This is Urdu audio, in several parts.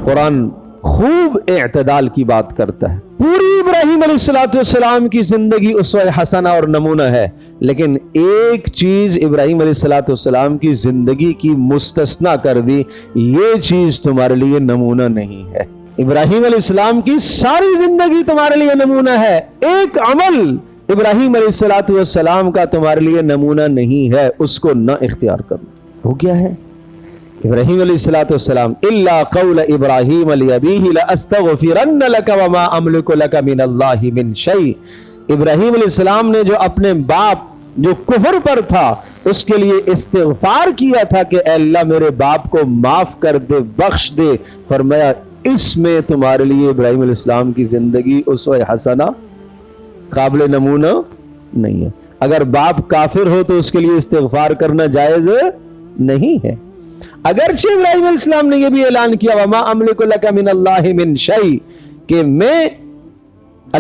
قرآن خوب اعتدال کی بات کرتا ہے. پوری ابراہیم علیہ السلام کی زندگی اسوہ حسنہ اور نمونہ ہے، لیکن ایک چیز ابراہیم علیہ السلام کی زندگی کی مستثنا کر دی، یہ چیز تمہارے لیے نمونہ نہیں ہے. ابراہیم علیہ السلام کی ساری زندگی تمہارے لیے نمونہ ہے، ایک عمل ابراہیم علیہ السلام کا تمہارے لیے نمونہ نہیں ہے، اس کو نہ اختیار کرنا. وہ کیا ہے؟ ابراہیم علیہ السلام الا قول ابراہیم لابیہ لاستغفرن لک وما املک لک من اللہ من شیء. ابراہیم علیہ السلام نے جو اپنے باپ جو کفر پر تھا اس کے لیے استغفار کیا تھا کہ اے اللہ میرے باپ کو معاف کر دے، بخش دے. فرمایا اس میں تمہارے لیے ابراہیم علیہ السلام کی زندگی اسوہ حسنہ قابل نمونہ نہیں ہے. اگر باپ کافر ہو تو اس کے لیے استغفار کرنا جائز نہیں ہے. اگرچہ ابراہیم علیہ السلام نے یہ بھی اعلان کیا وما املک لک من اللہ من شیء کہ میں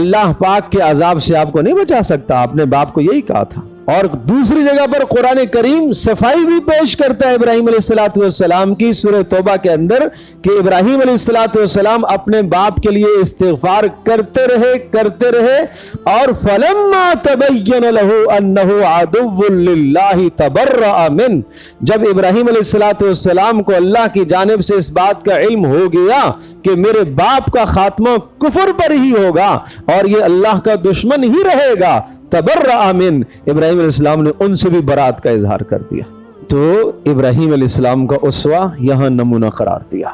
اللہ پاک کے عذاب سے آپ کو نہیں بچا سکتا، آپ نے باپ کو یہی کہا تھا. اور دوسری جگہ پر قرآن کریم صفائی بھی پیش کرتا ہے ابراہیم علیہ السلام کی سورہ توبہ کے اندر کہ ابراہیم علیہ السلام اپنے باپ کے لیے استغفار کرتے رہے اور فلما تبین له انه عدو للہ تبرأ من. جب ابراہیم علیہ السلام کو اللہ کی جانب سے اس بات کا علم ہو گیا کہ میرے باپ کا خاتمہ کفر پر ہی ہوگا اور یہ اللہ کا دشمن ہی رہے گا، تبرأ من، ابراہیم علیہ السلام نے ان سے بھی برات کا اظہار کر دیا. تو ابراہیم علیہ السلام کا اسوہ یہاں نمونہ قرار دیا.